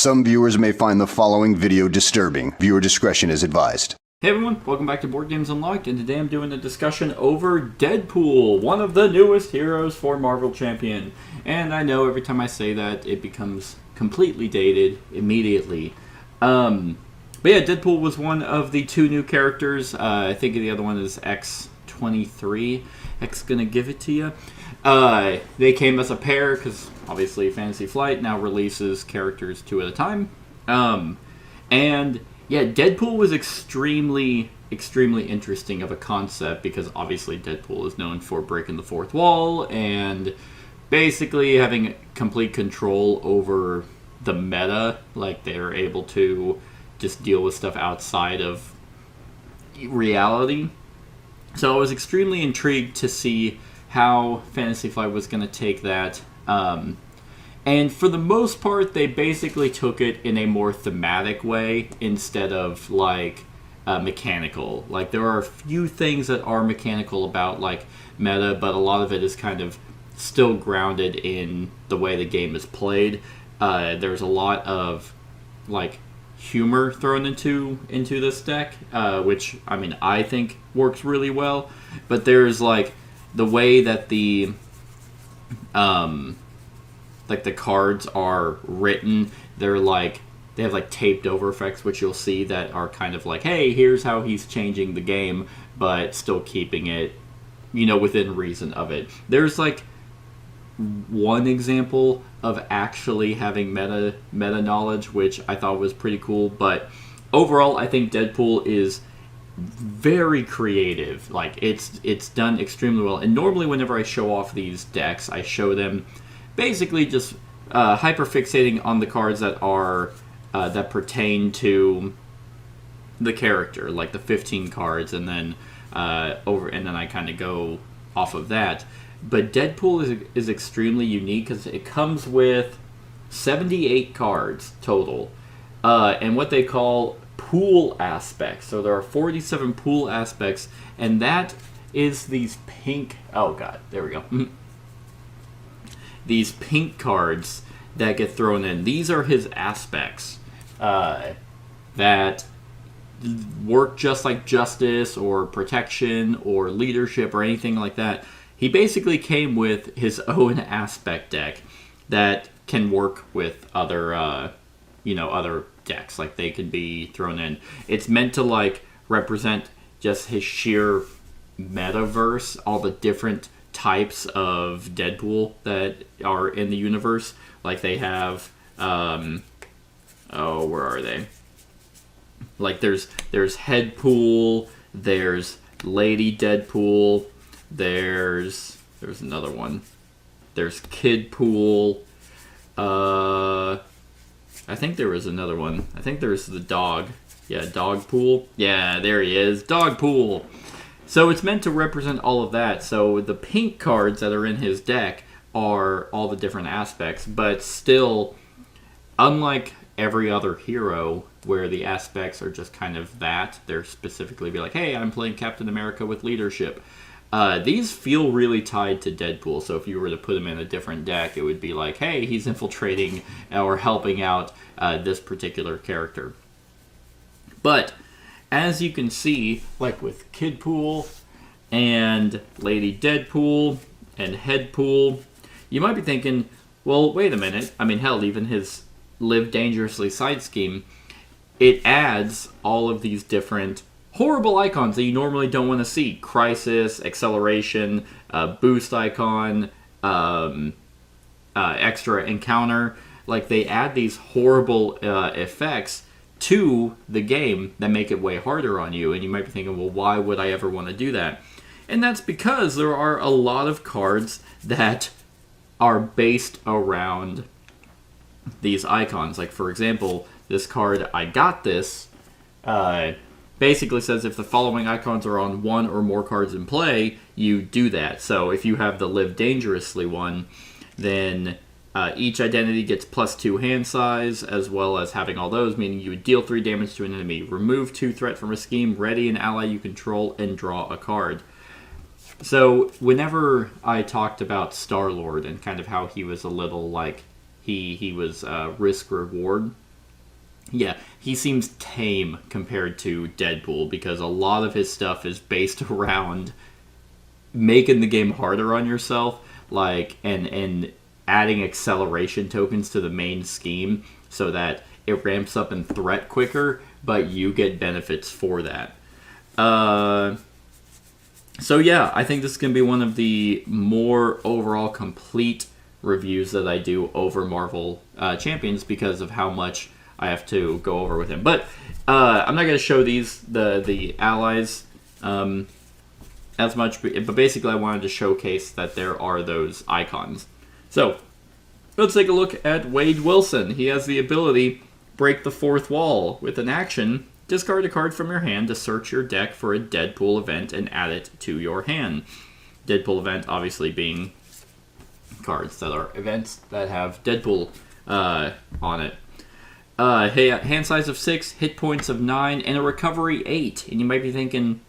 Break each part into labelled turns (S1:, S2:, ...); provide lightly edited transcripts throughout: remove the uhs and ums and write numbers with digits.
S1: Some viewers may find the following video disturbing. Viewer discretion is advised.
S2: Hey everyone, welcome back to Board Games Unlocked, and today I'm doing a discussion over Deadpool, one of the newest heroes for Marvel Champion. And I know every time I say that, it becomes completely dated immediately. But yeah, Deadpool was one of the two new characters. I think the other one is X23. X gonna give it to you. They came as a pair, because obviously Fantasy Flight now releases characters two at a time. And yeah, Deadpool was extremely interesting of a concept because obviously Deadpool is known for breaking the fourth wall and basically having complete control over the meta. Like, they're able to just deal with stuff outside of reality. So I was extremely intrigued to see how Fantasy Flight was going to take that. And for the most part, they basically took it in a more thematic way instead of, like, mechanical. Like, there are a few things that are mechanical about, like, meta, but a lot of it is kind of still grounded in the way the game is played. There's a lot of, like, humor thrown into this deck, which, I mean, I think works really well. But there's, like, the way that the cards are written, they have like taped over effects, which you'll see that are kind of like, hey, here's how he's changing the game, but still keeping it, within reason of it. There's like one example of actually having meta knowledge, which I thought was pretty cool, but overall, I think Deadpool is very creative. Like, it's done extremely well. And normally whenever I show off these decks, I show them basically just hyperfixating on the cards that are that pertain to the character, like the 15 cards, and then and then I kind of go off of that. But Deadpool is extremely unique because it comes with 78 cards total, and what they call pool aspects. So there are 47 pool aspects, and that is these pink. Oh god, there we go. These pink cards that get thrown in. These are his aspects that work just like justice or protection or leadership or anything like that. He basically came with his own aspect deck that can work with other, other decks. Like, they could be thrown in. It's meant to, like, represent just his sheer metaverse, all the different types of Deadpool that are in the universe. Like, they have where are they? Like, there's Headpool, there's Lady Deadpool, there's another one, there's Kidpool, I think there was another one. I think there's the dog. Yeah, Dogpool. Yeah, there he is, Dogpool. So it's meant to represent all of that. So the pink cards that are in his deck are all the different aspects, but still, unlike every other hero where the aspects are just kind of that, they're specifically be like, hey, I'm playing Captain America with leadership. These feel really tied to Deadpool, so if you were to put him in a different deck, it would be like, hey, he's infiltrating or helping out this particular character. But as you can see, like with Kidpool and Lady Deadpool and Headpool, you might be thinking, well, wait a minute. I mean, hell, even his Live Dangerously side scheme, it adds all of these different horrible icons that you normally don't want to see. Crisis, Acceleration, Boost icon, Extra Encounter. Like, they add these horrible effects to the game that make it way harder on you, and you might be thinking, well, why would I ever want to do that? And that's because there are a lot of cards that are based around these icons. Like, for example, this card, I Got This, basically says if the following icons are on one or more cards in play, you do that. So if you have the Live Dangerously one, then each identity gets +2 hand size, as well as having all those, meaning you would deal 3 damage to an enemy, remove 2 threat from a scheme, ready an ally you control, and draw a card. So whenever I talked about Star-Lord and kind of how he was a little like, he was risk-reward Yeah, he seems tame compared to Deadpool because a lot of his stuff is based around making the game harder on yourself, like and adding acceleration tokens to the main scheme so that it ramps up in threat quicker, but you get benefits for that. So yeah, I think this is going to be one of the more overall complete reviews that I do over Marvel Champions because of how much I have to go over with him. But I'm not going to show the allies as much, but basically I wanted to showcase that there are those icons. So let's take a look at Wade Wilson. He has the ability Break the Fourth Wall. With an action, discard a card from your hand to search your deck for a Deadpool event and add it to your hand. Deadpool event obviously being cards that are events that have Deadpool on it. Hand size of 6, hit points of 9, and a recovery 8. And you might be thinking,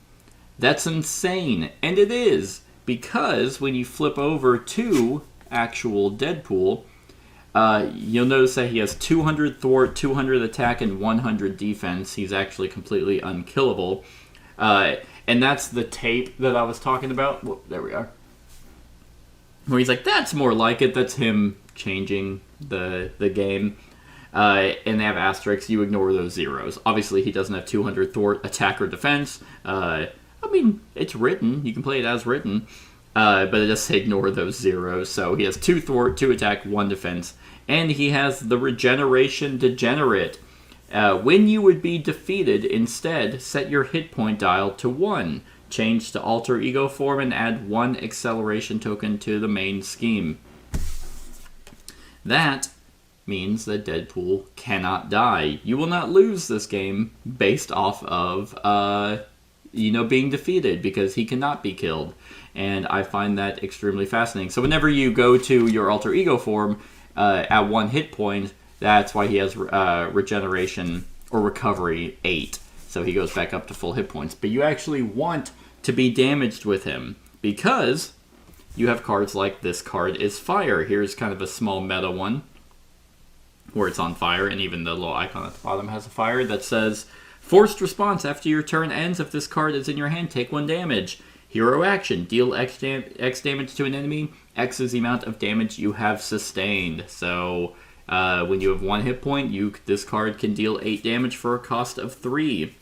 S2: that's insane. And it is, because when you flip over to actual Deadpool, you'll notice that he has 200 thwart, 200 attack, and 100 defense. He's actually completely unkillable. And that's the tape that I was talking about. Whoop, there we are. Where he's like, that's more like it. That's him changing the game. And they have asterisks. You ignore those zeros. Obviously, he doesn't have 200 thwart, attack, or defense. I mean, it's written. You can play it as written. But it just ignore those zeros. So he has 2 thwart, 2 attack, 1 defense. And he has the Regeneration Degenerate. When you would be defeated, instead, set your hit point dial to 1. Change to alter ego form and add 1 acceleration token to the main scheme. That means that Deadpool cannot die. You will not lose this game based off of, being defeated, because he cannot be killed. And I find that extremely fascinating. So whenever you go to your alter ego form at 1 hit point, that's why he has regeneration or recovery 8. So he goes back up to full hit points. But you actually want to be damaged with him because you have cards like this card is fire. Here's kind of a small meta one where it's on fire, and even the little icon at the bottom has a fire that says, forced response after your turn ends. If this card is in your hand, take 1 damage. Hero action, deal X damage to an enemy. X is the amount of damage you have sustained. So when you have 1 hit point, this card can deal 8 damage for a cost of 3.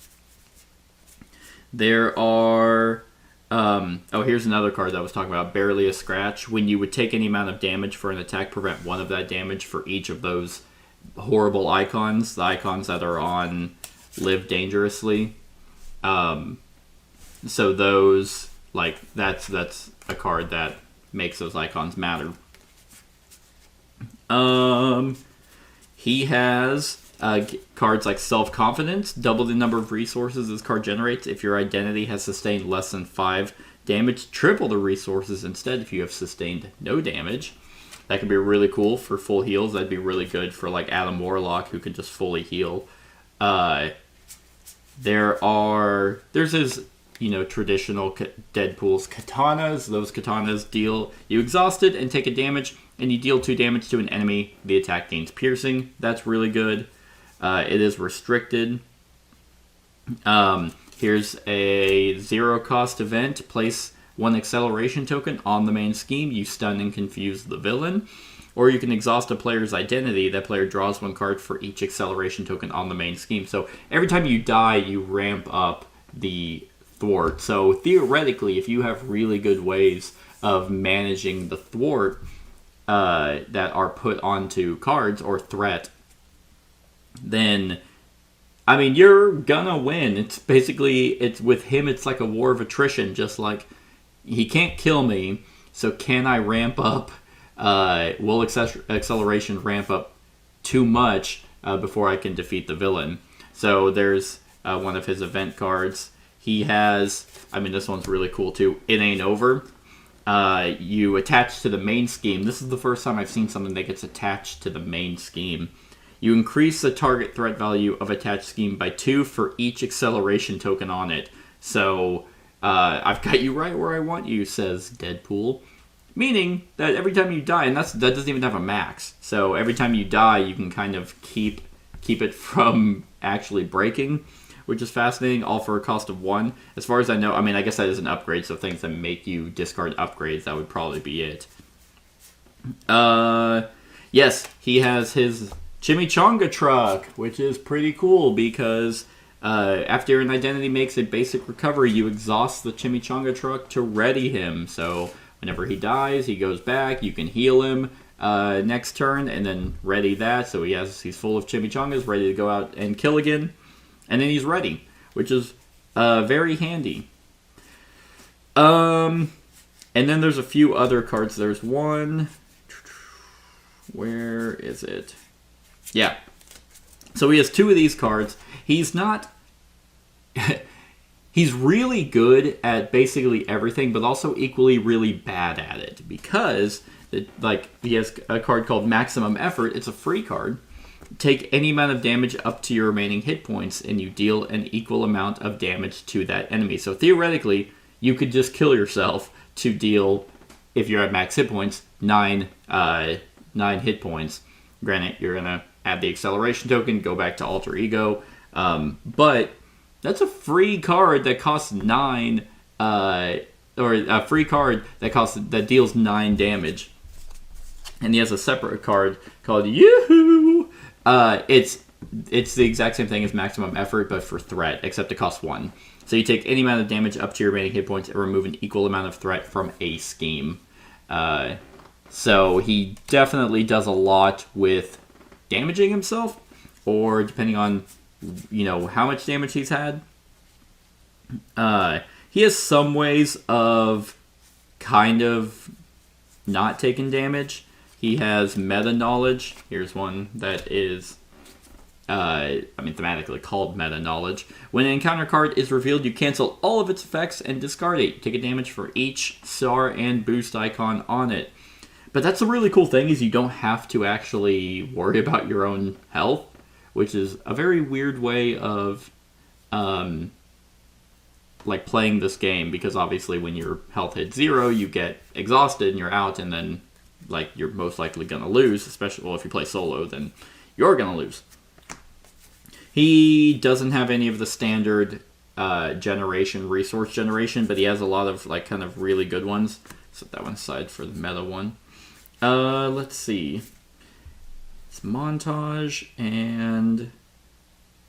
S2: There are... here's another card that I was talking about, Barely a Scratch. When you would take any amount of damage for an attack, prevent 1 of that damage for each of those horrible icons. The icons that are on Live Dangerously. So those, that's a card that makes those icons matter. He has cards like Self-Confidence, double the number of resources this card generates if your identity has sustained less than 5 damage, triple the resources instead if you have sustained no damage. That could be really cool for full heals. That'd be really good for Adam Warlock, who can just fully heal. There's his, traditional Deadpool's katanas. Those katanas deal, you exhaust it and take a damage, and you deal 2 damage to an enemy. The attack gains piercing. That's really good. It is restricted. Here's a 0-cost event. Place 1 acceleration token on the main scheme. You stun and confuse the villain. Or you can exhaust a player's identity. That player draws 1 card for each acceleration token on the main scheme. So every time you die, you ramp up the thwart. So theoretically, if you have really good ways of managing the thwart that are put onto cards or threat, then you're gonna win. It's with him, it's like a war of attrition. Just like, he can't kill me, so can I ramp up? Will acceleration ramp up too much before I can defeat the villain? So there's one of his event cards. He has, this one's really cool too. It Ain't Over. You attach to the main scheme. This is the first time I've seen something that gets attached to the main scheme. You increase the target threat value of attached scheme by 2 for each acceleration token on it. So, I've got you right where I want you, says Deadpool. Meaning that every time you die, and that doesn't even have a max. So every time you die, you can kind of keep keep it from actually breaking, which is fascinating, all for a cost of 1. As far as I know, I mean, I guess that is an upgrade, so things that make you discard upgrades, that would probably be it. Yes, he has his Chimichanga truck, which is pretty cool because after an identity makes a basic recovery, you exhaust the Chimichanga truck to ready him. So whenever he dies, he goes back, you can heal him next turn, and then ready that. So he's full of Chimichangas, ready to go out and kill again. And then he's ready, which is very handy. And then there's a few other cards. There's one... Where is it? Yeah. So he has 2 of these cards. He's not... He's really good at basically everything, but also equally really bad at it. Because, he has a card called Maximum Effort. It's a free card. Take any amount of damage up to your remaining hit points, and you deal an equal amount of damage to that enemy. So theoretically, you could just kill yourself to deal, if you're at max hit points, 9 hit points. Granted, you're going to add the acceleration token, go back to Alter Ego. But that's a free card that costs 9, or a free card that deals 9 damage. And he has a separate card called Yoo-Hoo! It's the exact same thing as Maximum Effort, but for threat, except it costs 1. So you take any amount of damage up to your remaining hit points and remove an equal amount of threat from a scheme. So he definitely does a lot with damaging himself, or depending on, how much damage he's had. He has some ways of kind of not taking damage. He has meta knowledge. Here's one that is, thematically called meta knowledge. When an encounter card is revealed, you cancel all of its effects and discard it. Take a damage for each star and boost icon on it. But that's the really cool thing, is you don't have to actually worry about your own health, which is a very weird way of playing this game, because obviously when your health hits 0, you get exhausted and you're out, and then you're most likely going to lose, especially if you play solo, then you're going to lose. He doesn't have any of the standard resource generation, but he has a lot of kind of really good ones. Set that one aside for the meta one. Let's see. It's montage, and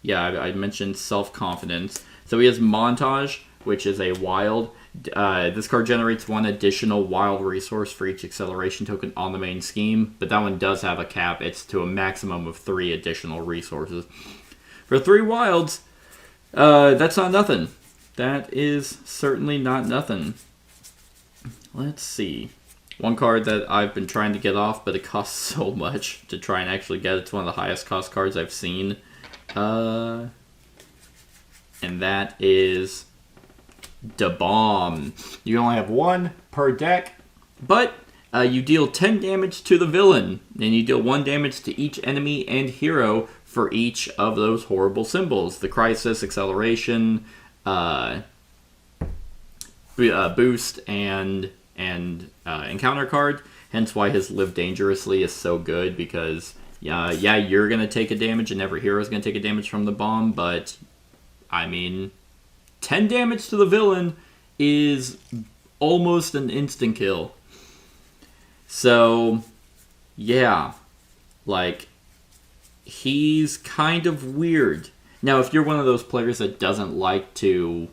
S2: I mentioned self-confidence. So he has montage, which is a wild. This card generates 1 additional wild resource for each acceleration token on the main scheme, but that one does have a cap. It's to a maximum of 3 additional resources. For 3 wilds, that's not nothing. That is certainly not nothing. Let's see. One card that I've been trying to get off, but it costs so much to try and actually get it. It's one of the highest cost cards I've seen. And that is Da Bomb. You only have 1 per deck, but you deal 10 damage to the villain, and you deal 1 damage to each enemy and hero for each of those horrible symbols. The Crisis, Acceleration, Boost, and Encounter card. Hence why his Live Dangerously is so good, because you're going to take a damage and every hero is going to take a damage from the bomb, but 10 damage to the villain is almost an instant kill. So, he's kind of weird. Now, if you're one of those players that doesn't like to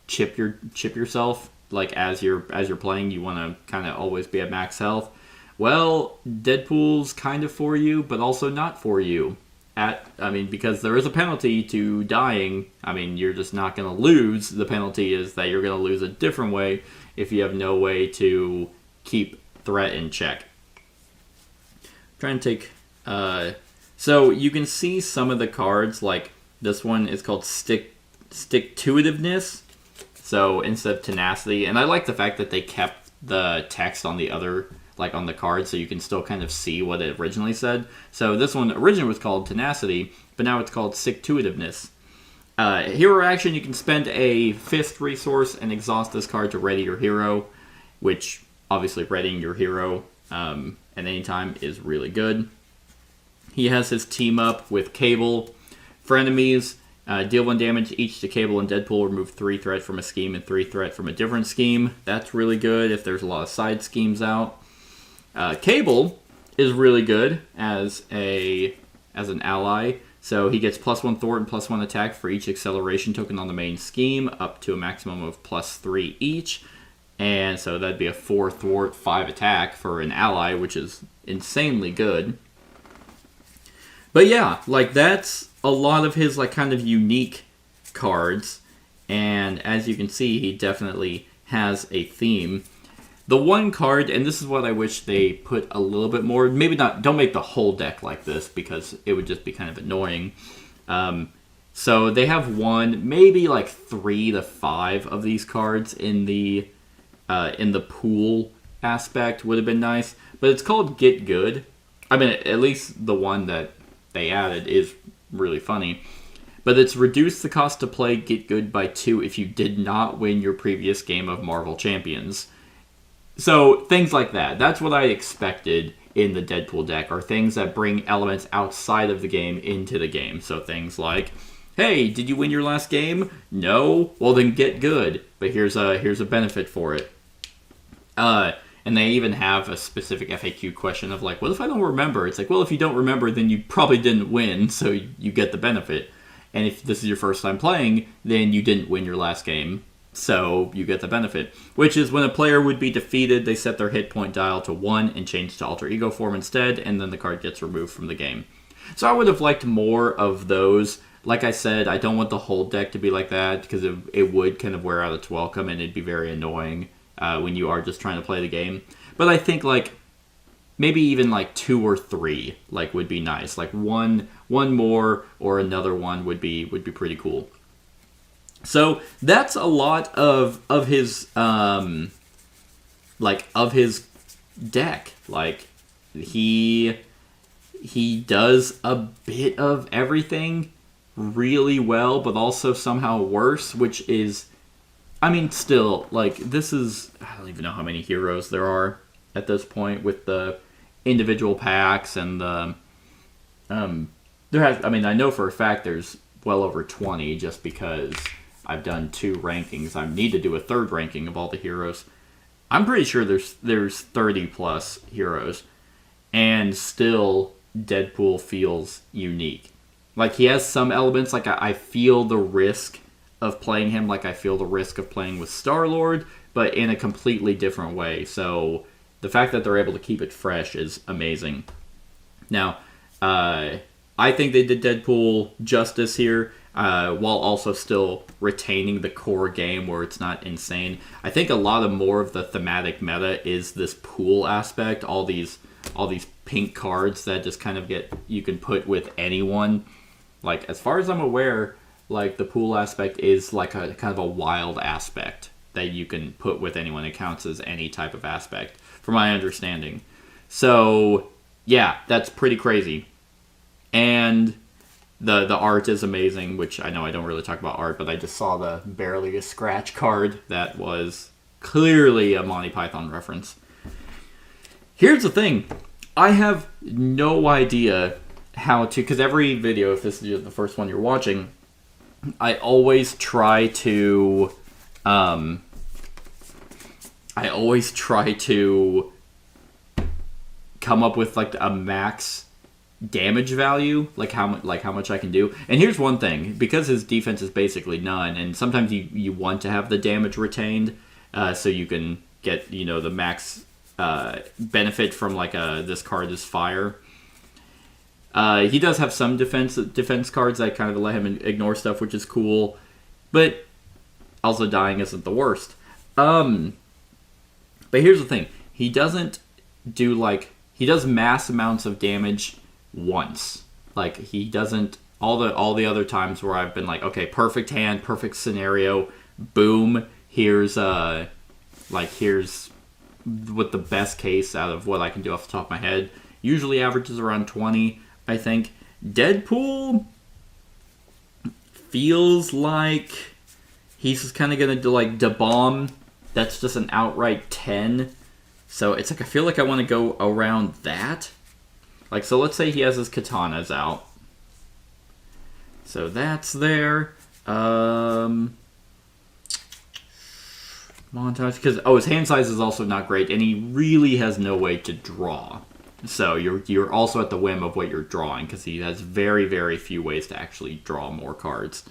S2: chip yourself, as you're playing, you want to kind of always be at max health, well, Deadpool's kind of for you, but also not for you. Because there is a penalty to dying. You're just not going to lose. The penalty is that you're going to lose a different way if you have no way to keep threat in check. I'm trying to take... so you can see some of the cards, this one is called Stick-to-itiveness. So instead of tenacity, and I like the fact that they kept the text on the other, on the card, so you can still kind of see what it originally said. So this one originally was called tenacity, but now it's called Stick-to-itiveness. Hero action, you can spend a 5th resource and exhaust this card to ready your hero, which obviously readying your hero at any time is really good. He has his team up with Cable. For enemies, deal 1 damage each to Cable and Deadpool. Remove 3 threat from a scheme and 3 threat from a different scheme. That's really good if there's a lot of side schemes out. Cable is really good as an ally. So he gets +1 thwart and +1 attack for each acceleration token on the main scheme, up to a maximum of +3 each. And so that'd be a 4 thwart, 5 attack for an ally, which is insanely good. But yeah, like that's a lot of his like kind of unique cards. And as you can see, he definitely has a theme. The one card, and this is what I wish they put a little bit more, maybe not, don't make the whole deck like this because it would just be kind of annoying. So they have one, maybe like 3 to 5 of these cards in the pool aspect would have been nice. But it's called Get Good. I mean, at least the one that they added is really funny. But it's reduced the cost to play Get Good by 2 if you did not win your previous game of Marvel Champions. So, things like that. That's what I expected in the Deadpool deck, are things that bring elements outside of the game into the game. So things like, hey, did you win your last game? No? Well, then get good. But here's a benefit for it. And they even have a specific FAQ question of like, what if I don't remember? It's like, well, if you don't remember, then you probably didn't win, so you get the benefit. And if this is your first time playing, then you didn't win your last game, so you get the benefit. Which is when a player would be defeated, they set their hit point dial to 1 and change to alter ego form instead, and then the card gets removed from the game. So I would have liked more of those. Like I said, I don't want the whole deck to be like that, because it would kind of wear out its welcome, and it'd be very annoying when you are just trying to play the game. But I think like maybe even like 2 or 3 like would be nice. Like one more or another one would be pretty cool. So that's a lot of his of his deck. Like he does a bit of everything really well, but also somehow worse, which is, I mean, still, like, this is, I don't even know how many heroes there are at this point with the individual packs and the, I know for a fact there's well over 20 just because I've done 2 rankings. I need to do a 3rd ranking of all the heroes. I'm pretty sure there's 30 plus heroes, and still Deadpool feels unique. Like, he has some elements, like I feel the risk of playing him like I feel the risk of playing with Star-Lord, but in a completely different way. So the fact that they're able to keep it fresh is amazing. Now, I think they did Deadpool justice here, while also still retaining the core game where it's not insane. I think a lot of more of the thematic meta is this pool aspect, all these pink cards that just kind of you can put with anyone. Like, as far as I'm aware, like, the pool aspect is like a kind of a wild aspect that you can put with anyone. It counts as any type of aspect, from my understanding. So, yeah, that's pretty crazy. And the art is amazing, which I know I don't really talk about art, but I just saw the Barely a Scratch card that was clearly a Monty Python reference. Here's the thing. I have no idea how to, because every video, if this is the first one you're watching, I always try to come up with like a max damage value, like how much I can do. And here's one thing, because his defense is basically none, and sometimes you want to have the damage retained, so you can get, the max benefit from like this card is fire. He does have some defense cards that kind of let him ignore stuff, which is cool, but also dying isn't the worst. But here's the thing: he doesn't do he does mass amounts of damage once. Like, he doesn't all the other times where I've been like, okay, perfect hand, perfect scenario, boom, here's what the best case out of what I can do off the top of my head. Usually averages around 20, I think. Deadpool feels like he's just kind of going to do like Da-Bomb. That's just an outright 10. So it's like I feel like I want to go around that. Like, so let's say he has his katanas out. So that's there. Montage, because his hand size is also not great, and he really has no way to draw. So you're also at the whim of what you're drawing, because he has very, very few ways to actually draw more cards.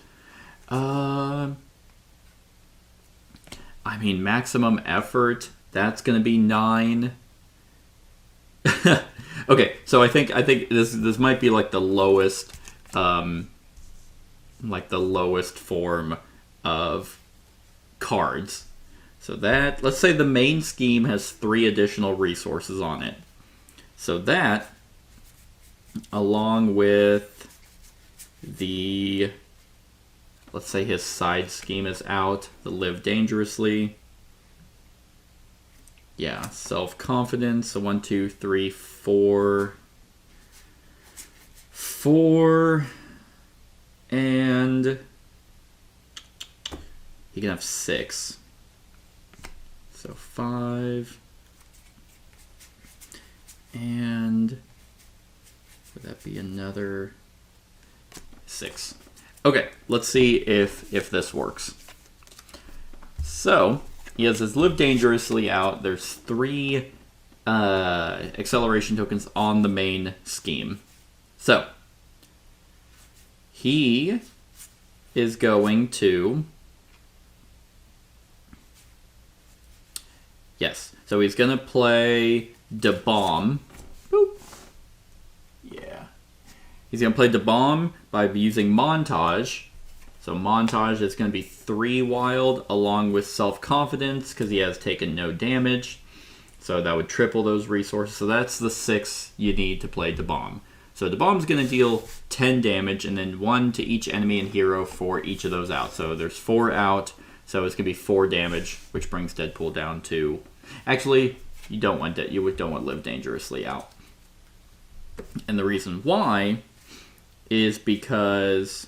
S2: I mean, maximum effort, that's going to be 9. Okay, so I think this might be like the lowest form of cards. So that, let's say the main scheme has 3 additional resources on it. So that, along with the, let's say his side scheme is out, the Live Dangerously. Yeah, self-confidence, so 1, 2, 3, 4. 4, and he can have 6. So 5, and would that be another 6? Okay, let's see if this works. So he has his Live Dangerously out. There's 3 acceleration tokens on the main scheme. So he is going to, yes, so he's going to play Da Bomb. Boop. Yeah. He's going to play Da Bomb by using Montage. So Montage is going to be 3 wild along with Self-Confidence because he has taken no damage. So that would triple those resources. So that's the 6 you need to play Da Bomb. So Da Bomb's going to deal 10 damage and then 1 to each enemy and hero for each of those out. So there's 4 out. So it's going to be 4 damage, which brings Deadpool down to... Actually, you don't want Live Dangerously out. And the reason why is because...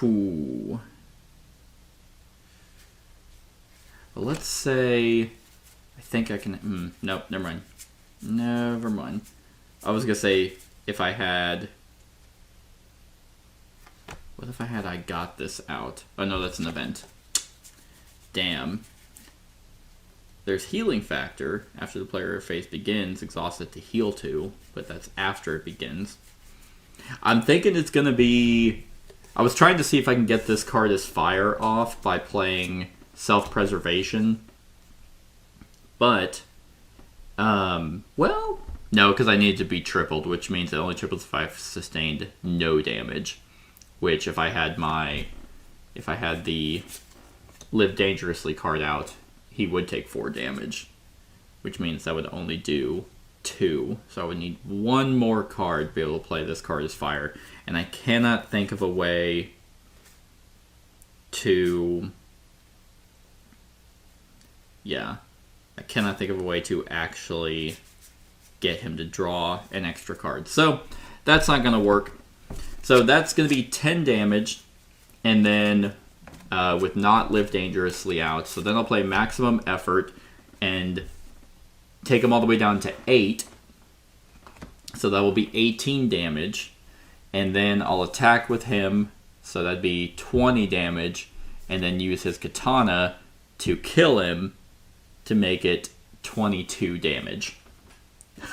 S2: Well, let's say... I think I can... nope, never mind. Never mind. I was going to say, if I had... What if I had I Got This out? Oh, no, that's an event. Damn. There's Healing Factor. After the player phase begins, exhausted to heal 2. But that's after it begins. I'm thinking it's going to be... I was trying to see if I can get this card as fire off by playing Self-Preservation. But, well, no, because I need to be tripled, which means it only triples if I've sustained no damage. Which, if I had the Live Dangerously card out, he would take 4 damage. Which means that would only do 2. So I would need 1 more card to be able to play this card as fire. And I cannot think of a way to... Yeah. I cannot think of a way to actually get him to draw an extra card. So that's not going to work. So that's going to be 10 damage. And then with not Live Dangerously out. So then I'll play Maximum Effort and take him all the way down to 8. So that will be 18 damage. And then I'll attack with him. So that'd be 20 damage. And then use his katana to kill him to make it 22 damage.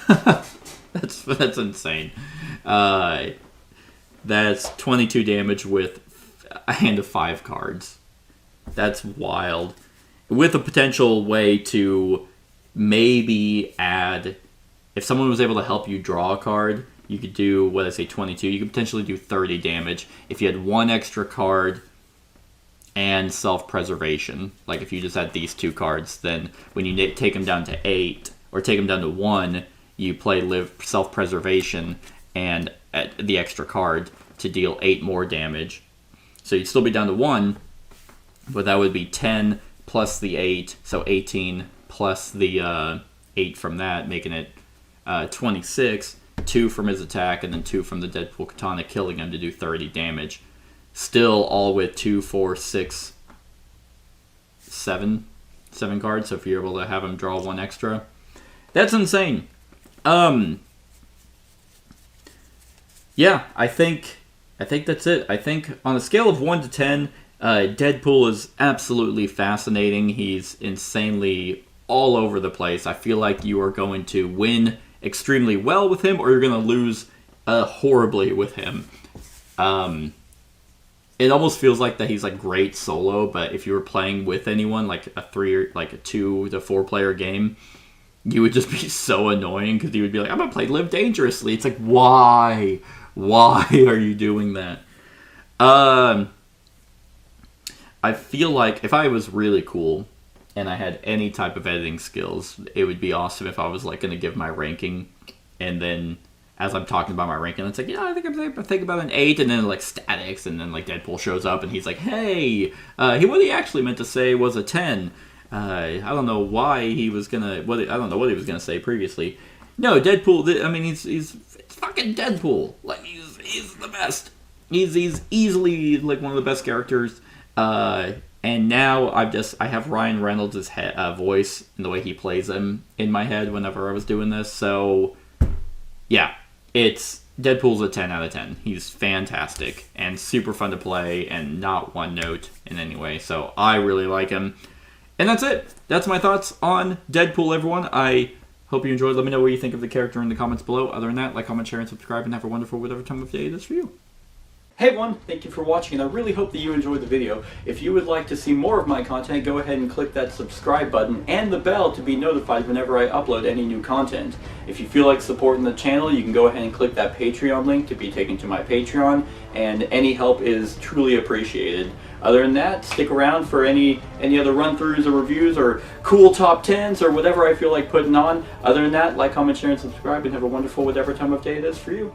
S2: That's insane. That's 22 damage with a hand of 5 cards. That's wild. With a potential way to maybe add... If someone was able to help you draw a card, you could do, 22? You could potentially do 30 damage. If you had 1 extra card and Self-Preservation, like if you just had these 2 cards, then when you take them down to 8, or take them down to 1, you play Self-Preservation and the extra card to deal 8 more damage. So you'd still be down to 1, but that would be 10 plus the 8, so 18 plus the 8 from that, making it 26, 2 from his attack, and then 2 from the Deadpool Katana, killing him to do 30 damage. Still all with 2, 4, 6, 7 cards, so if you're able to have him draw 1 extra. That's insane. Yeah, I think that's it. I think on a scale of 1 to 10, Deadpool is absolutely fascinating. He's insanely all over the place. I feel like you are going to win extremely well with him, or you're going to lose horribly with him. It almost feels like that he's like great solo, but if you were playing with anyone, like a 2 to 4 player game, you would just be so annoying because you would be like, I'm gonna play Live Dangerously. It's like, why are you doing that? I feel like if I was really cool and I had any type of editing skills, it would be awesome if I was like gonna give my ranking, and then as I'm talking about my ranking, it's like, yeah, I think I'm thinking about an 8, and then like statics, and then like Deadpool shows up and he's like, hey, what he actually meant to say was a 10. I don't know why he was gonna. I don't know what he was gonna say previously. No, Deadpool. I mean, he's fucking Deadpool. Like he's the best. He's easily like one of the best characters. And now I have Ryan Reynolds' voice and the way he plays him in my head whenever I was doing this. So yeah, Deadpool's a 10 out of 10. He's fantastic and super fun to play and not one note in any way. So I really like him. And that's it. That's my thoughts on Deadpool, everyone. I hope you enjoyed. Let me know what you think of the character in the comments below. Other than that, like, comment, share, and subscribe, and have a wonderful whatever time of day it is for you. Hey everyone, thank you for watching, and I really hope that you enjoyed the video. If you would like to see more of my content, go ahead and click that subscribe button and the bell to be notified whenever I upload any new content. If you feel like supporting the channel, you can go ahead and click that Patreon link to be taken to my Patreon, and any help is truly appreciated. Other than that, stick around for any other run-throughs or reviews or cool top 10s or whatever I feel like putting on. Other than that, like, comment, share, and subscribe, and have a wonderful whatever time of day it is for you.